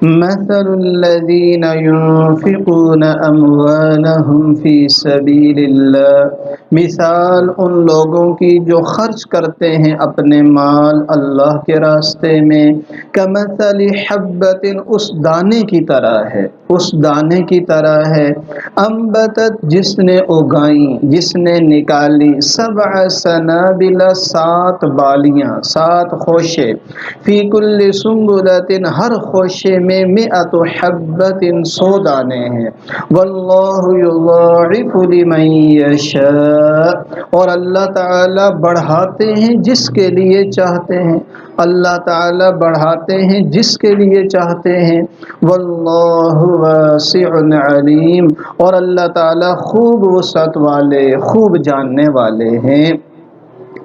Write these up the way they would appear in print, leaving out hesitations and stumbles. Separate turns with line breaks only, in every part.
مثل الذين ينفقون اموالهم في سبيل الله، مثال ان لوگوں کی جو خرچ کرتے ہیں اپنے مال اللہ کے راستے میں، کمثل حبۃ، اس دانے کی طرح ہے، اس دانے کی طرح ہے، انبتت، جس نے اگائیں، جس نے نکالی، سبع سنابل، 7 بالیاں، 7 خوشے، فی کل سنبلۃ، ہر خوشے میں، مئۃ حبۃ، 100 دانے ہیں، واللہ یضاعف لمن یشاء، اور اللہ تعالی بڑھاتے ہیں جس کے لیے چاہتے ہیں، اللہ تعالی بڑھاتے ہیں جس کے لیے چاہتے ہیں، واللہ واسع علیم، اور اللہ تعالی خوب وسعت والے، خوب جاننے والے ہیں۔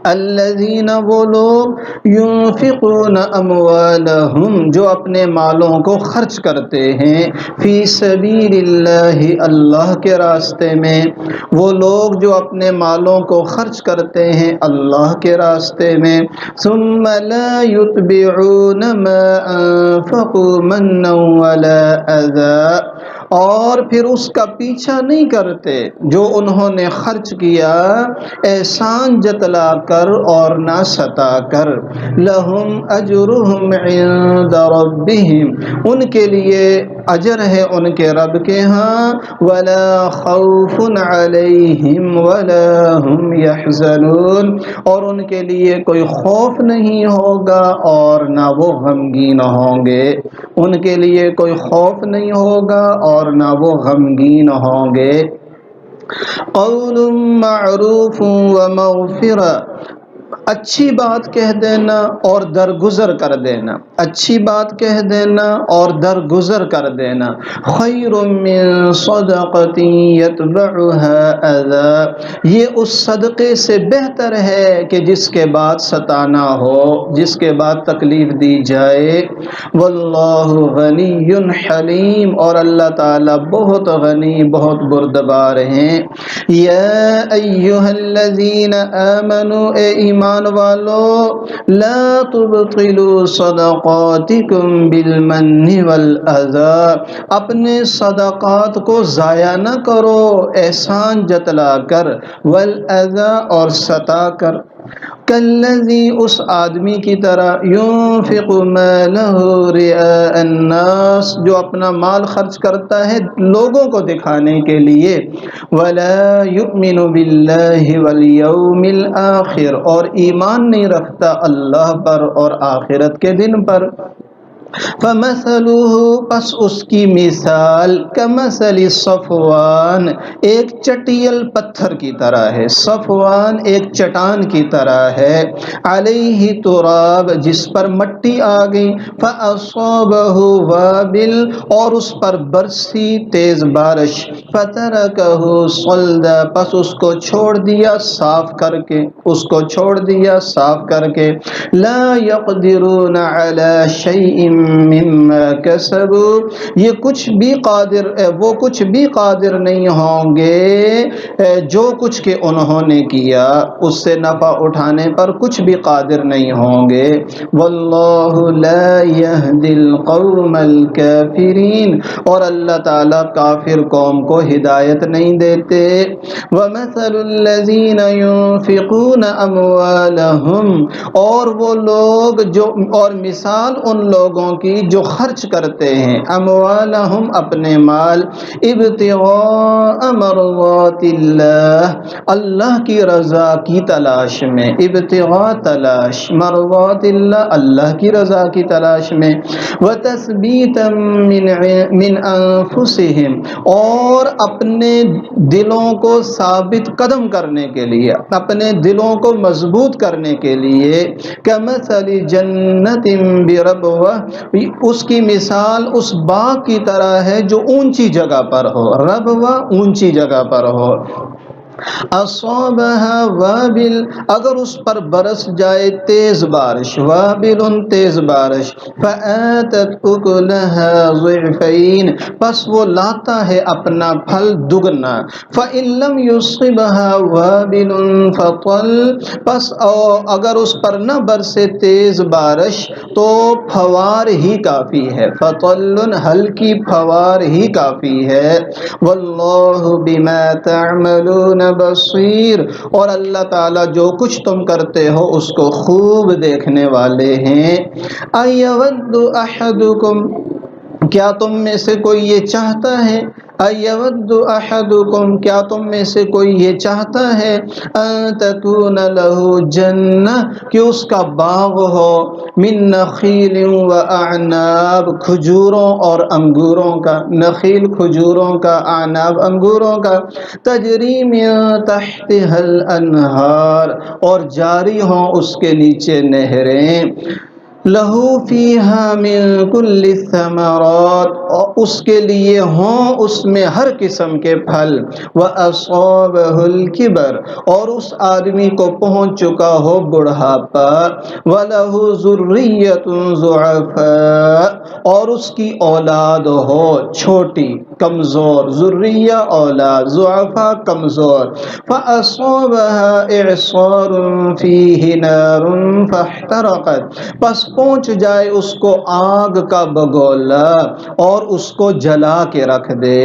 الذین، وہ لوگ، ينفقون اموالہم، جو اپنے مالوں کو خرچ کرتے ہیں، فی سبیل اللہ، اللہ کے راستے میں، وہ لوگ جو اپنے مالوں کو خرچ کرتے ہیں اللہ کے راستے میں، ثم لا يتبعون ما انفقوا منا ولا اذى، اور پھر اس کا پیچھا نہیں کرتے جو انہوں نے خرچ کیا، احسان جتلا کر اور نہ ستا کر، لہم اجرہم عند ربہم، ان کے لیے اجر ہے ان کے رب کے ہاں، ولا خوف علیہم ولا ہم یحزنون، اور ان کے لیے کوئی خوف نہیں ہوگا اور نہ وہ غمگین ہوں گے، ان کے لیے کوئی خوف نہیں ہوگا اور نہ وہ غمگین ہوں گے۔ قول معروف و مغفرہ، اچھی بات کہہ دینا اور درگزر کر دینا، اچھی بات کہہ دینا اور درگزر کر دینا، خیر من صدقۃ یتبعها اذی، یہ اس صدقے سے بہتر ہے کہ جس کے بعد ستانا ہو، جس کے بعد تکلیف دی جائے، واللہ غنی حلیم، اور اللہ تعالی بہت غنی، بہت بردبار ہیں۔ یا ایہا الذین آمنوا، اے ایمان والو، لا تبطلوا صدقاتکم بالمن والاذی، اپنے صدقات کو ضائع نہ کرو احسان جتلا کر، والاذی، اور ستا کر، کالذی، اس آدمی کی طرح، ينفق مالہ رئاء الناس، جو اپنا مال خرچ کرتا ہے لوگوں کو دکھانے کے لیے، ولا یؤمن باللہ والیوم الآخر، اور ایمان نہیں رکھتا اللہ پر اور آخرت کے دن پر، فمثلہ، پس اس کی مثال، کمثل صفوان، ایک چٹیل پتھر کی طرح ہے، صفوان ایک چٹان کی طرح ہے، علیہ تراب، جس پر مٹی آ گئی، فاصابہ وابل، اور اس پر برسی تیز بارش، فترکہ صلدا، پس اس کو چھوڑ دیا صاف کر کے، اس کو چھوڑ دیا صاف کر کے، لا یقدرون علی شیء مما کسبوا، یہ کچھ بھی قادر، وہ کچھ بھی قادر نہیں ہوں گے جو کچھ کہ انہوں نے کیا، اس سے نفع اٹھانے پر کچھ بھی قادر نہیں ہوں گے، واللہ لا یہدی القوم الکافرین، اور اللہ تعالی کافر قوم کو ہدایت نہیں دیتے، ومثل الذین ينفقون اموالہم، اور وہ لوگ جو، اور مثال ان لوگوں کی جو خرچ کرتے ہیں، اموالہم، اپنے مال، ابتغاء مرضات اللہ، اللہ کی رضا کی تلاش میں، ابتغاء تلاش، مرضات اللہ، اللہ کی رضا کی تلاش میں، وتثبیتا من انفسہم، اور اپنے دلوں کو ثابت قدم کرنے کے لیے، اپنے دلوں کو مضبوط کرنے کے لیے، کمثل جنت بربوہ، اس کی مثال اس باغ کی طرح ہے جو اونچی جگہ پر ہو، ربوہ اونچی جگہ پر ہو، اصابها وابل، اگر اس پر برس جائے تیز بارش، وابل تیز بارش، فآتت اکلها ضعفین، پس وہ لاتا ہے اپنا پھل دگنا، فإن لم يصبها وابل فطل، پس اگر اس پر نہ برسے تیز بارش تو پھوار ہی کافی ہے، فطل ہلکی پھوار ہی کافی ہے، واللہ بما تعملون بصیر، اور اللہ تعالیٰ جو کچھ تم کرتے ہو اس کو خوب دیکھنے والے ہیں۔ ایود احدکم، کیا تم میں سے کوئی یہ چاہتا ہے، ایود احدکم، کیا تم میں سے کوئی یہ چاہتا ہے، ان تکون لہ جنہ، کہ اس کا باغ ہو، من نخیل و اعناب، کھجوروں اور انگوروں کا، نخیل کھجوروں کا، اعناب انگوروں کا، تجری من تحتها الانہار، اور جاری ہوں اس کے نیچے نہریں، لہو فیہا من کل الثمرات، اور اس کے لیے ہوں اس میں ہر قسم کے پھل، وَأَصَابَهُ الْكِبَرُ، اور اس آدمی کو پہنچ چکا ہو بڑھاپا، وَلَهُ ذُرِّيَّةٌ ضُعَفَاء، اور اس کی اولاد ہو چھوٹی کمزور، ذریہ اولاد، ضعفاء کمزور، فَأَصَابَهَا إِعْصَارٌ فِيهِ نَارٌ فَاحْتَرَقَتْ، پس پہنچ جائے اس کو آگ کا بگولا اور اس کو جلا کے رکھ دے،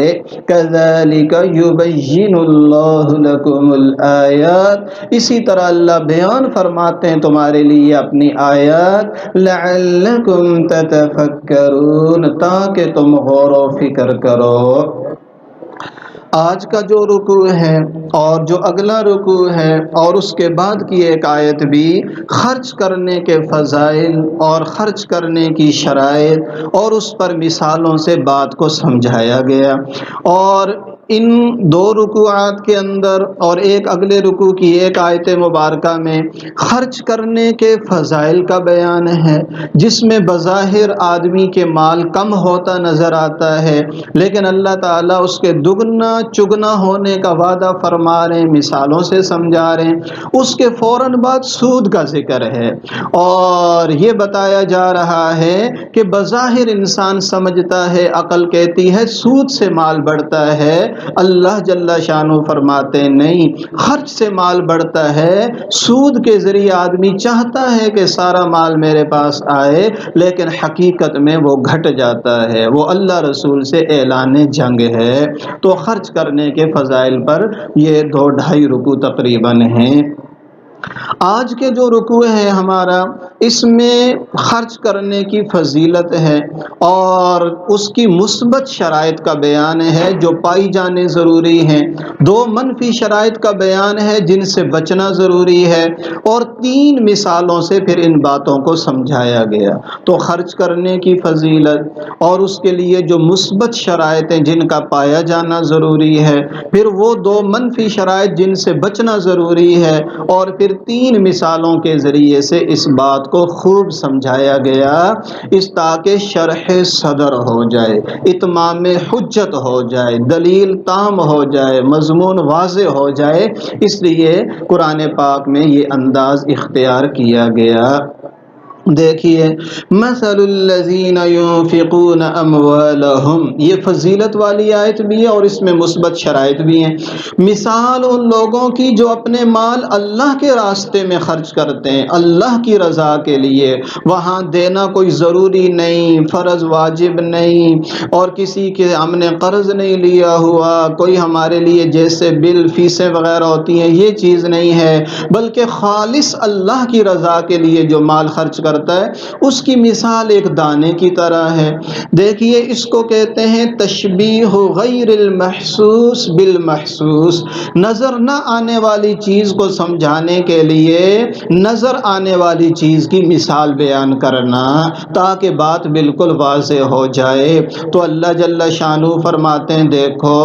كَذَلِكَ يُبَيِّنُ اللَّهُ لَكُمُ الْآيَاتِ، اسی طرح اللہ بیان فرماتے ہیں تمہارے لیے اپنی آیات، لَعَلَّكُمْ تَتَفَكَّرُونَ، تاکہ تم غور و فکر کرو۔ آج کا جو رکوع ہے اور جو اگلا رکوع ہے اور اس کے بعد کی ایک آیت بھی خرچ کرنے کے فضائل اور خرچ کرنے کی شرائط اور اس پر مثالوں سے بات کو سمجھایا گیا، اور ان دو رکوعات کے اندر اور ایک اگلے رکوع کی ایک آیت مبارکہ میں خرچ کرنے کے فضائل کا بیان ہے، جس میں بظاہر آدمی کے مال کم ہوتا نظر آتا ہے، لیکن اللہ تعالیٰ اس کے دگنا چگنا ہونے کا وعدہ فرما رہے ہیں، مثالوں سے سمجھا رہے ہیں۔ اس کے فوراً بعد سود کا ذکر ہے، اور یہ بتایا جا رہا ہے کہ بظاہر انسان سمجھتا ہے، عقل کہتی ہے سود سے مال بڑھتا ہے، اللہ جل شانہ فرماتے نہیں، خرچ سے مال بڑھتا ہے۔ سود کے ذریعے آدمی چاہتا ہے کہ سارا مال میرے پاس آئے، لیکن حقیقت میں وہ گھٹ جاتا ہے، وہ اللہ رسول سے اعلان جنگ ہے۔ تو خرچ کرنے کے فضائل پر یہ 2-2.5 رکوع تقریباً ہیں۔ آج کے جو رکوع ہے ہمارا، اس میں خرچ کرنے کی فضیلت ہے اور اس کی مثبت شرائط کا بیان ہے جو پائی جانے ضروری ہیں، 2 منفی شرائط کا بیان ہے جن سے بچنا ضروری ہے، اور 3 مثالوں سے پھر ان باتوں کو سمجھایا گیا۔ تو خرچ کرنے کی فضیلت اور اس کے لیے جو مثبت شرائط ہیں جن کا پایا جانا ضروری ہے، پھر وہ 2 منفی شرائط جن سے بچنا ضروری ہے، اور پھر 3 مثالوں کے ذریعے سے اس بات کو خوب سمجھایا گیا، اس تاکہ شرح صدر ہو جائے، اتمام حجت ہو جائے، دلیل تام ہو جائے، مضمون واضح ہو جائے، اس لیے قرآن پاک میں یہ انداز اختیار کیا گیا۔ دیکھیے، مثل الذین ينفقون اموالہم، یہ فضیلت والی آیت بھی ہے اور اس میں مثبت شرائط بھی ہیں۔ مثال ان لوگوں کی جو اپنے مال اللہ کے راستے میں خرچ کرتے ہیں، اللہ کی رضا کے لیے، وہاں دینا کوئی ضروری نہیں، فرض واجب نہیں، اور کسی کے ہم نے قرض نہیں لیا ہوا، کوئی ہمارے لیے جیسے بل فیسیں وغیرہ ہوتی ہیں یہ چیز نہیں ہے، بلکہ خالص اللہ کی رضا کے لیے جو مال خرچ کرتا ہے، اس کی مثال ایک دانے کی طرح ہے۔ دیکھیے، اس کو کہتے ہیں تشبیہ غیر المحسوس بالمحسوس، نظر نہ آنے والی چیز کو سمجھانے کے لیے نظر آنے والی چیز کی مثال بیان کرنا، تاکہ بات بالکل واضح ہو جائے۔ تو اللہ جل شانہ فرماتے ہیں، دیکھو،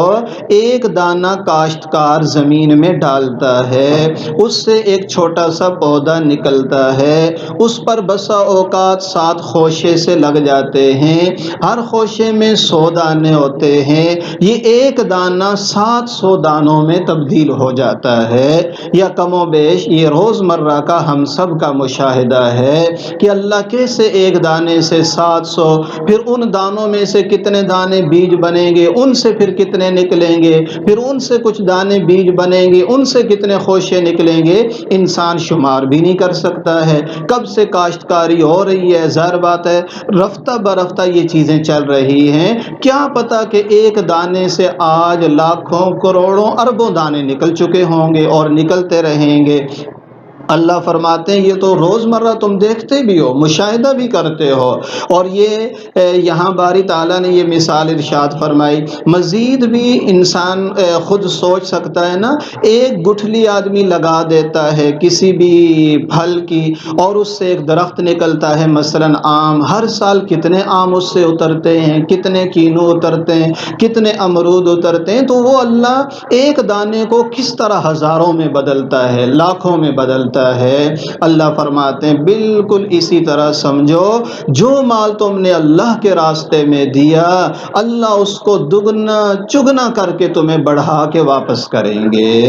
ایک دانہ کاشتکار زمین میں ڈالتا ہے، اس سے ایک چھوٹا سا پودا نکلتا ہے، اس پر بسا اوقات 7 خوشے سے لگ جاتے ہیں، ہر خوشے میں 100 دانے ہوتے ہیں، یہ ایک دانہ 700 دانوں میں تبدیل ہو جاتا ہے، یا کم و بیش یہ روزمرہ کا ہم سب کا مشاہدہ ہے کہ اللہ کیسے ایک دانے سے 700، پھر ان دانوں میں سے کتنے دانے بیج بنیں گے، ان سے پھر کتنے نکلیں گے، پھر ان سے کچھ دانے بیج بنیں گے، ان سے کتنے خوشے نکلیں گے، انسان شمار بھی نہیں کر سکتا ہے۔ کب سے کاشتکاری ہو رہی ہے، ظاہر بات ہے رفتہ برفتہ یہ چیزیں چل رہی ہیں، کیا پتا کہ ایک دانے سے آج لاکھوں کروڑوں اربوں دانے نکل چکے ہوں گے اور نکلتے رہیں گے۔ اللہ فرماتے ہیں یہ تو روزمرہ تم دیکھتے بھی ہو، مشاہدہ بھی کرتے ہو، اور یہ یہاں باری تعالیٰ نے یہ مثال ارشاد فرمائی۔ مزید بھی انسان خود سوچ سکتا ہے نا، ایک گٹھلی آدمی لگا دیتا ہے کسی بھی پھل کی اور اس سے ایک درخت نکلتا ہے، مثلا آم، ہر سال کتنے آم اس سے اترتے ہیں، کتنے کینو اترتے ہیں، کتنے امرود اترتے ہیں، تو وہ اللہ ایک دانے کو کس طرح ہزاروں میں بدلتا ہے، لاکھوں میں بدلتا ہے۔ اللہ فرماتے ہیں بالکل اسی طرح سمجھو، جو مال تم نے اللہ کے راستے میں دیا، اللہ اس کو دگنا چگنا کر کے تمہیں بڑھا کے واپس کریں گے،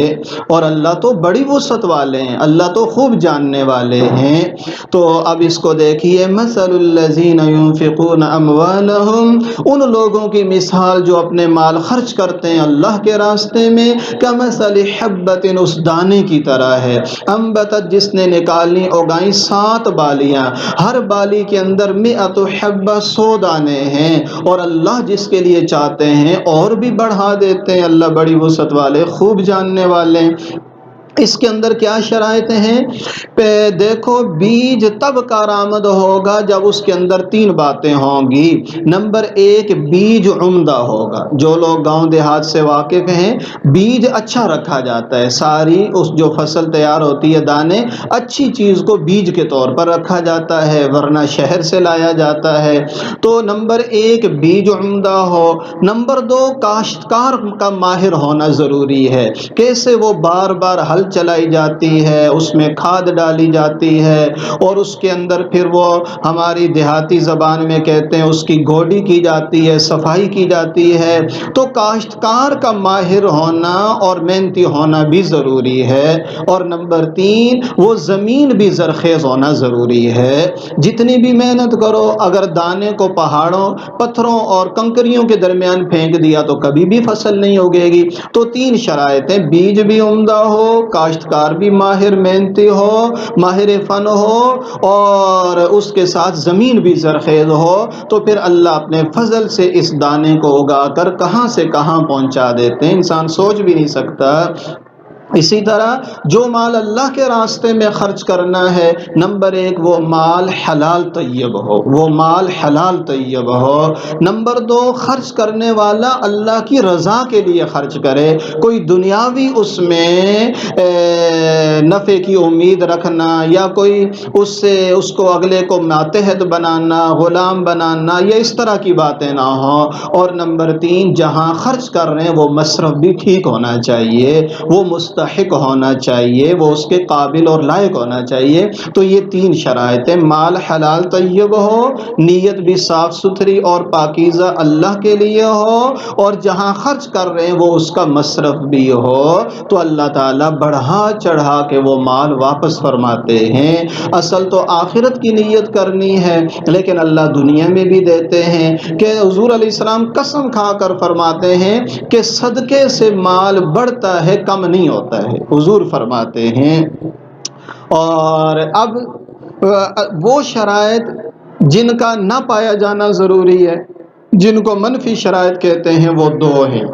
اور اللہ تو بڑی وسعت والے ہیں، اللہ تو خوب جاننے والے ہیں۔ تو اب اس کو دیکھیے، مثل الذین ينفقون اموالهم، ان لوگوں کی مثال جو اپنے مال خرچ کرتے ہیں اللہ کے راستے میں، کمثل حبۃ، اس دانے کی طرح ہے، انبتت، جس نے نکالی اگائیں 7 بالیاں، ہر بالی کے اندر 100 حبہ، 100 دانے ہیں، اور اللہ جس کے لیے چاہتے ہیں اور بھی بڑھا دیتے ہیں، اللہ بڑی وسعت والے، خوب جاننے والے۔ اس کے اندر کیا شرائط ہیں؟ دیکھو، بیج تب کارآمد ہوگا جب اس کے اندر 3 باتیں ہوں گی۔ نمبر 1، بیج عمدہ ہوگا، جو لوگ گاؤں دیہات سے واقف ہیں، بیج اچھا رکھا جاتا ہے، ساری اس جو فصل تیار ہوتی ہے، دانے اچھی چیز کو بیج کے طور پر رکھا جاتا ہے، ورنہ شہر سے لایا جاتا ہے۔ تو نمبر 1، بیج عمدہ ہو۔ نمبر 2، کاشتکار کا ماہر ہونا ضروری ہے، کیسے وہ بار بار ہل چلائی جاتی ہے، اس میں کھاد ڈالی جاتی ہے، اور اس کے اندر پھر وہ ہماری دیہاتی زبان میں کہتے ہیں اس کی گوڈی کی جاتی ہے، صفائی کی جاتی ہے۔ تو کاشتکار کا ماہر ہونا اور محنتی ہونا بھی ضروری ہے۔ اور نمبر 3، وہ زمین بھی زرخیز ہونا ضروری ہے۔ جتنی بھی محنت کرو، اگر دانے کو پہاڑوں، پتھروں اور کنکریوں کے درمیان پھینک دیا تو کبھی بھی فصل نہیں اگے گی۔ تو 3 شرائطیں، بیج بھی عمدہ ہو، کاشتکار بھی ماہر محنتی ہو، ماہر فن ہو، اور اس کے ساتھ زمین بھی زرخیز ہو، تو پھر اللہ اپنے فضل سے اس دانے کو اگا کر کہاں سے کہاں پہنچا دیتے ہیں، انسان سوچ بھی نہیں سکتا۔ اسی طرح جو مال اللہ کے راستے میں خرچ کرنا ہے، نمبر 1، وہ مال حلال طیب ہو، وہ مال حلال طیب ہو۔ نمبر 2، خرچ کرنے والا اللہ کی رضا کے لیے خرچ کرے، کوئی دنیاوی اس میں نفع کی امید رکھنا، یا کوئی اس کو اگلے کو ماتحت بنانا، غلام بنانا، یا اس طرح کی باتیں نہ ہوں۔ اور نمبر 3، جہاں خرچ کر رہے ہیں وہ مصرف بھی ٹھیک ہونا چاہیے، وہ مستحق ہونا چاہیے، وہ اس کے قابل اور لائق ہونا چاہیے۔ تو یہ 3 شرائط ہیں، مال حلال طیب ہو، نیت بھی صاف ستھری اور پاکیزہ اللہ کے لیے ہو، اور جہاں خرچ کر رہے ہیں وہ اس کا مصرف بھی ہو، تو اللہ تعالیٰ بڑھا چڑھا کے وہ مال واپس فرماتے ہیں۔ اصل تو آخرت کی نیت کرنی ہے، لیکن اللہ دنیا میں بھی دیتے ہیں، کہ حضور علیہ السلام قسم کھا کر فرماتے ہیں کہ صدقے سے مال بڑھتا ہے، کم نہیں ہوتا ہے، حضور فرماتے ہیں۔ اور اب وہ شرائط جن کا نہ پایا جانا ضروری ہے، جن کو منفی شرائط کہتے ہیں، وہ 2 ہیں۔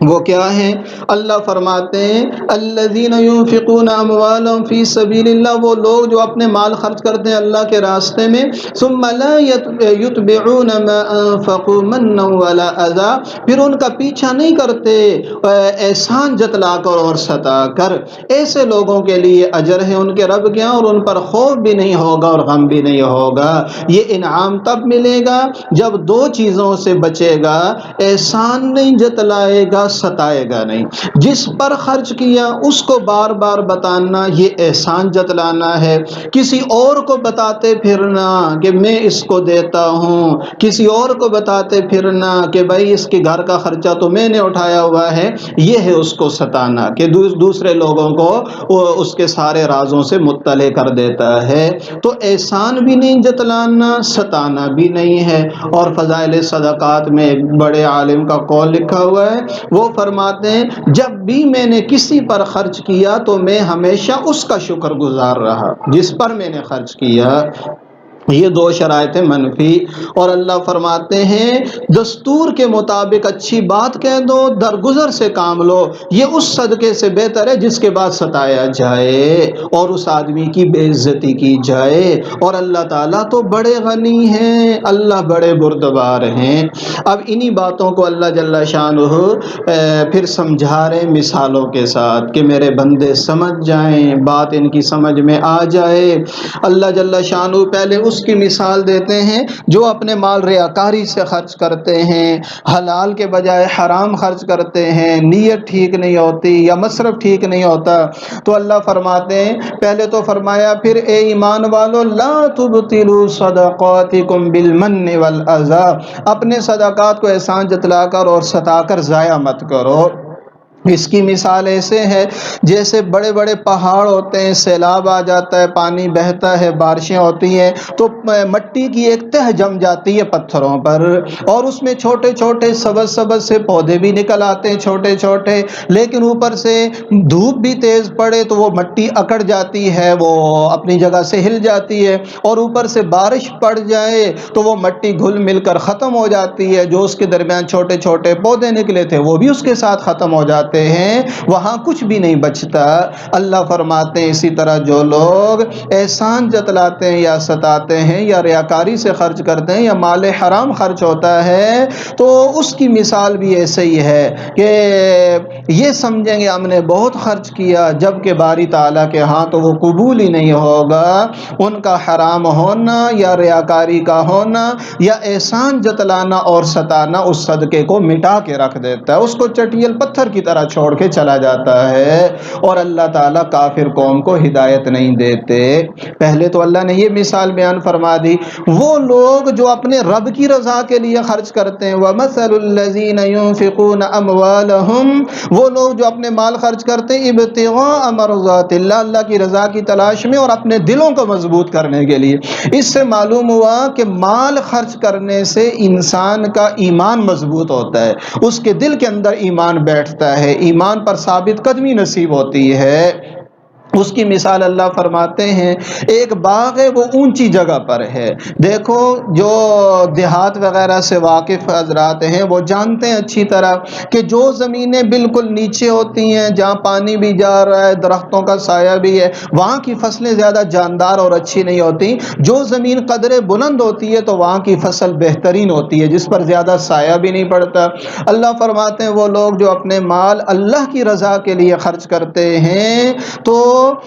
وہ کیا ہیں؟ اللہ فرماتے ہیں الذین ينفقون اموالهم فی سبیل اللہ، وہ لوگ جو اپنے مال خرچ کرتے ہیں اللہ کے راستے میں، ثم لا يتبعون ما انفقوا منا ولا اذى، پھر ان کا پیچھا نہیں کرتے احسان جتلا کر اور ستا کر، ایسے لوگوں کے لیے اجر ہے ان کے رب کے ہاں، اور ان پر خوف بھی نہیں ہوگا اور غم بھی نہیں ہوگا۔ یہ انعام تب ملے گا جب 2 چیزوں سے بچے گا، احسان نہیں جتلائے گا، ستائے گا نہیں۔ جس پر خرچ کیا اس کو بار بار بتانا یہ احسان جتلانا ہے۔ کسی اور کو بتاتے پھرنا کہ میں اس کو دیتا ہوں، کسی اور کو بتاتے پھرنا کہ بھائی اس کے گھر کا خرچہ تو میں نے اٹھایا ہوا ہے، یہ ہے اس کو ستانا کہ دوسرے لوگوں کو اس کے سارے رازوں سے مطلع کر دیتا ہے۔ تو احسان بھی نہیں جتلانا، ستانا بھی نہیں ہے۔ اور فضائل صدقات میں ایک بڑے عالم کا قول لکھا ہوا ہے، وہ فرماتے ہیں جب بھی میں نے کسی پر خرچ کیا تو میں ہمیشہ اس کا شکر گزار رہا جس پر میں نے خرچ کیا۔ یہ دو شرائط منفی۔ اور اللہ فرماتے ہیں دستور کے مطابق اچھی بات کہہ دو، درگزر سے کام لو، یہ اس صدقے سے بہتر ہے جس کے بعد ستایا جائے اور اس آدمی کی بے عزتی کی جائے۔ اور اللہ تعالیٰ تو بڑے غنی ہیں، اللہ بڑے بردبار ہیں۔ اب انہی باتوں کو اللہ جل شانہ پھر سمجھا رہے مثالوں کے ساتھ کہ میرے بندے سمجھ جائیں، بات ان کی سمجھ میں آ جائے۔ اللہ جل شانہ پہلے اس کی مثال دیتے ہیں جو اپنے مال ریاکاری سے خرچ کرتے ہیں، حلال کے بجائے حرام خرچ کرتے ہیں، نیت ٹھیک نہیں ہوتی یا مصرف ٹھیک نہیں ہوتا۔ تو اللہ فرماتے ہیں پہلے تو فرمایا پھر اے ایمان والو لا تبطلوا صدقاتکم بالمن والاذی، اپنے صدقات کو احسان جتلا کر اور ستا کر ضائع مت کرو۔ اس کی مثال ایسے ہے جیسے بڑے بڑے پہاڑ ہوتے ہیں، سیلاب آ جاتا ہے، پانی بہتا ہے، بارشیں ہوتی ہیں تو مٹی کی ایک تہ جم جاتی ہے پتھروں پر، اور اس میں چھوٹے چھوٹے سبز سبز سے پودے بھی نکل آتے ہیں چھوٹے چھوٹے، لیکن اوپر سے دھوپ بھی تیز پڑے تو وہ مٹی اکڑ جاتی ہے، وہ اپنی جگہ سے ہل جاتی ہے، اور اوپر سے بارش پڑ جائے تو وہ مٹی گھل مل کر ختم ہو جاتی ہے، جو اس کے درمیان چھوٹے چھوٹے پودے نکلے تھے وہ بھی اس کے ساتھ ختم ہو جاتے ہیں، وہاں کچھ بھی نہیں بچتا۔ اللہ فرماتے ہیں اسی طرح جو لوگ احسان جتلاتے ہیں یا ستاتے ہیں یا ریاکاری سے خرچ کرتے ہیں یا مال حرام خرچ ہوتا ہے تو اس کی مثال بھی ایسے ہی ہے کہ یہ سمجھیں گے ہم نے بہت خرچ کیا، جب کہ باری تعالیٰ کے ہاں تو وہ قبول ہی نہیں ہوگا۔ ان کا حرام ہونا یا ریاکاری کا ہونا یا احسان جتلانا اور ستانا اس صدقے کو مٹا کے رکھ دیتا ہے، اس کو چٹیل پتھر کی طرح چھوڑ کے چلا جاتا ہے۔ اور اللہ تعالیٰ کافر قوم کو ہدایت نہیں دیتے۔ پہلے تو اللہ نے یہ مثال بیان فرما دی، وہ لوگ جو اپنے رب کی رضا کے لیے خرچ کرتے ہیں، وَمَثَلُ الَّذِينَ يُنفِقُونَ أَمْوَالَهُمْ، وہ لوگ جو اپنے مال خرچ کرتے ہیں ابتغاء مرضات اللہ، اللہ کی رضا کی تلاش میں اور اپنے دلوں کو مضبوط کرنے کے لیے۔ اس سے معلوم ہوا کہ مال خرچ کرنے سے انسان کا ایمان مضبوط ہوتا ہے، اس کے دل کے اندر ایمان بیٹھتا ہے، ایمان پر ثابت قدمی نصیب ہوتی ہے۔ اس کی مثال اللہ فرماتے ہیں ایک باغ ہے وہ اونچی جگہ پر ہے۔ دیکھو جو دیہات وغیرہ سے واقف حضرات ہیں وہ جانتے ہیں اچھی طرح کہ جو زمینیں بالکل نیچے ہوتی ہیں جہاں پانی بھی جا رہا ہے، درختوں کا سایہ بھی ہے، وہاں کی فصلیں زیادہ جاندار اور اچھی نہیں ہوتی۔ جو زمین قدرے بلند ہوتی ہے تو وہاں کی فصل بہترین ہوتی ہے جس پر زیادہ سایہ بھی نہیں پڑتا۔ اللہ فرماتے ہیں وہ لوگ جو اپنے مال اللہ کی رضا کے لیے خرچ کرتے ہیں تو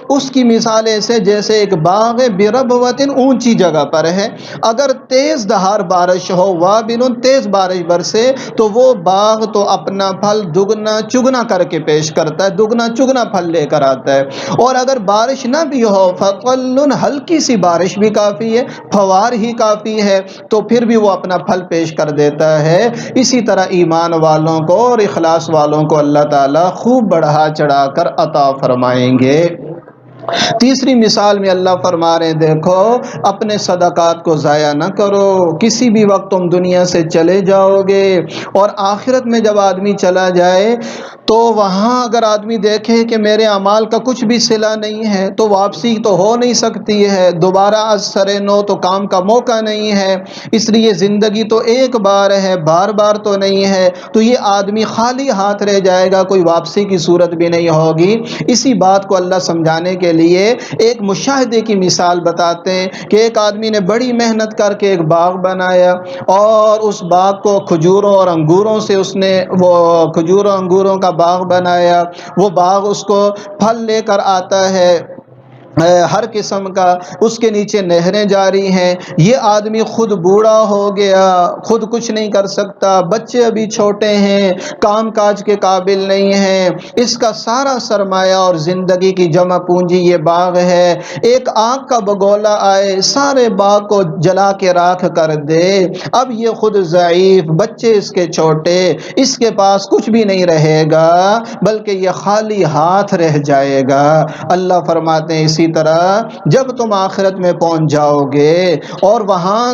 اس کی مثال ایسے جیسے ایک باغ بربوۃ، اونچی جگہ پر ہے، اگر تیز دھار بارش ہو، وابل، تیز بارش برسے تو وہ باغ تو اپنا پھل دگنا چگنا کر کے پیش کرتا ہے، دگنا چگنا پھل لے کر آتا ہے۔ اور اگر بارش نہ بھی ہو، فقل، ہلکی سی بارش بھی کافی ہے، فوار ہی کافی ہے، تو پھر بھی وہ اپنا پھل پیش کر دیتا ہے۔ اسی طرح ایمان والوں کو اور اخلاص والوں کو اللہ تعالیٰ خوب بڑھا چڑھا کر عطا فرمائیں گے۔ تیسری مثال میں اللہ فرما رہے ہیں دیکھو اپنے صدقات کو ضائع نہ کرو، کسی بھی وقت تم دنیا سے چلے جاؤ گے، اور آخرت میں جب آدمی چلا جائے تو وہاں اگر آدمی دیکھے کہ میرے اعمال کا کچھ بھی صلہ نہیں ہے تو واپسی تو ہو نہیں سکتی ہے، دوبارہ از سر نو تو کام کا موقع نہیں ہے، اس لیے زندگی تو ایک بار ہے، بار بار تو نہیں ہے، تو یہ آدمی خالی ہاتھ رہ جائے گا، کوئی واپسی کی صورت بھی نہیں ہوگی۔ اسی بات کو اللہ سمجھانے کے لیے ایک مشاہدے کی مثال بتاتے ہیں کہ ایک آدمی نے بڑی محنت کر کے ایک باغ بنایا اور اس باغ کو کھجوروں اور انگوروں سے اس نے وہ کھجوروں انگوروں کا باغ بنایا، وہ باغ اس کو پھل لے کر آتا ہے، ہر قسم کا اس کے نیچے نہریں جاری ہیں۔ یہ آدمی خود بوڑھا ہو گیا، خود کچھ نہیں کر سکتا، بچے ابھی چھوٹے ہیں، کام کاج کے قابل نہیں ہیں، اس کا سارا سرمایہ اور زندگی کی جمع پونجی یہ باغ ہے، ایک آگ کا بگولا آئے سارے باغ کو جلا کے راکھ کر دے، اب یہ خود ضعیف، بچے اس کے چھوٹے، اس کے پاس کچھ بھی نہیں رہے گا بلکہ یہ خالی ہاتھ رہ جائے گا۔ اللہ فرماتے ہیں اسی طرح جب تم آخرت میں پہنچ جاؤ گے اور وہاں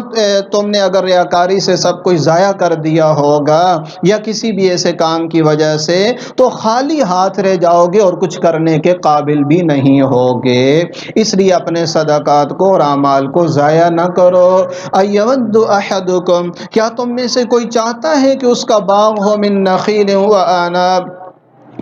تم نے اگر ریاکاری سے سب کچھ ضائع کر دیا ہوگا یا کسی بھی ایسے کام کی وجہ سے، تو خالی ہاتھ رہ جاؤ گے اور کچھ کرنے کے قابل بھی نہیں ہوگے۔ اس لیے اپنے صدقات کو اور اعمال کو ضائع نہ کرو۔ ایود احدکم، کیا تم میں سے کوئی چاہتا ہے کہ اس کا باغ ہو من نخیل و اعناب،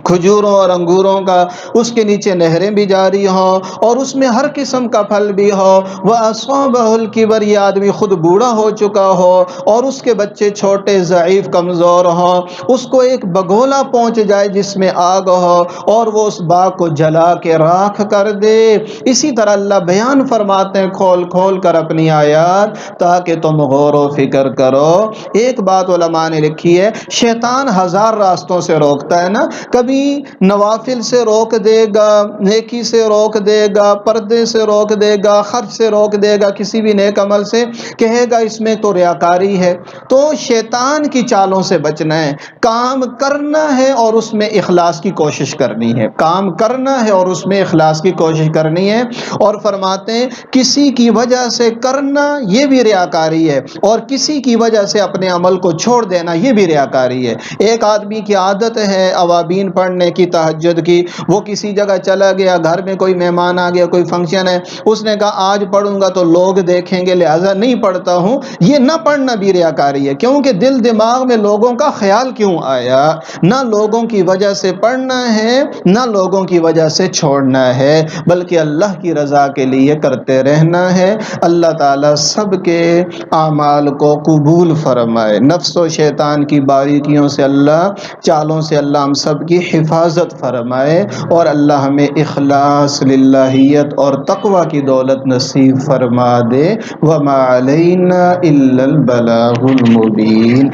کھجوروں اور انگوروں کا، اس کے نیچے نہریں بھی جاری ہوں اور اس میں ہر قسم کا پھل بھی ہو، وَأَصَابَهُ الْكِبَرُ، یہ آدمی خود بوڑھا ہو چکا ہو اور اس کے بچے چھوٹے ضعیف کمزور ہوں، اس کو ایک بگولا پہنچ جائے جس میں آگ ہو اور وہ اس باغ کو جلا کے راکھ کر دے۔ اسی طرح اللہ بیان فرماتے ہیں کھول کھول کر اپنی آیات تاکہ تم غور و فکر کرو۔ ایک بات علماء نے لکھی ہے، شیطان ہزار راستوں سے روکتا ہے نا، کبھی نوافل سے روک دے گا، نیکی سے روک دے گا، پردے سے روک دے گا، خرچ سے روک دے گا، کسی بھی نیک عمل سے کہے گا اس میں تو ریاکاری ہے۔ تو شیطان کی چالوں سے بچنا ہے، کام کرنا ہے اور اس میں اخلاص کی کوشش کرنی ہے، کام کرنا ہے اور اس میں اخلاص کی کوشش کرنی ہے۔ اور فرماتے ہیں کسی کی وجہ سے کرنا یہ بھی ریاکاری ہے اور کسی کی وجہ سے اپنے عمل کو چھوڑ دینا یہ بھی ریاکاری ہے۔ ایک آدمی کی عادت ہے اوابین پڑھنے کی، تہجد کی، وہ کسی جگہ چلا گیا، گھر میں کوئی مہمان آ گیا، کوئی فنکشن ہے، اس نے کہا آج پڑھوں گا تو لوگ دیکھیں گے لہذا نہیں پڑھتا ہوں، یہ نہ پڑھنا بھی ریاکاری ہے، کیونکہ دل دماغ میں لوگوں کا خیال کیوں آیا، نہ لوگوں کی وجہ سے پڑھنا ہے نہ لوگوں کی وجہ سے چھوڑنا ہے بلکہ اللہ کی رضا کے لیے کرتے رہنا ہے۔ اللہ تعالیٰ سب کے اعمال کو قبول فرمائے، نفس و شیطان کی باریکیوں سے اللہ، چالوں سے اللہ ہم سب کی حفاظت فرمائے اور اللہ ہمیں اخلاص، للہیت اور تقوی کی دولت نصیب فرما دے۔ وما علینا الا البلاغ المبین۔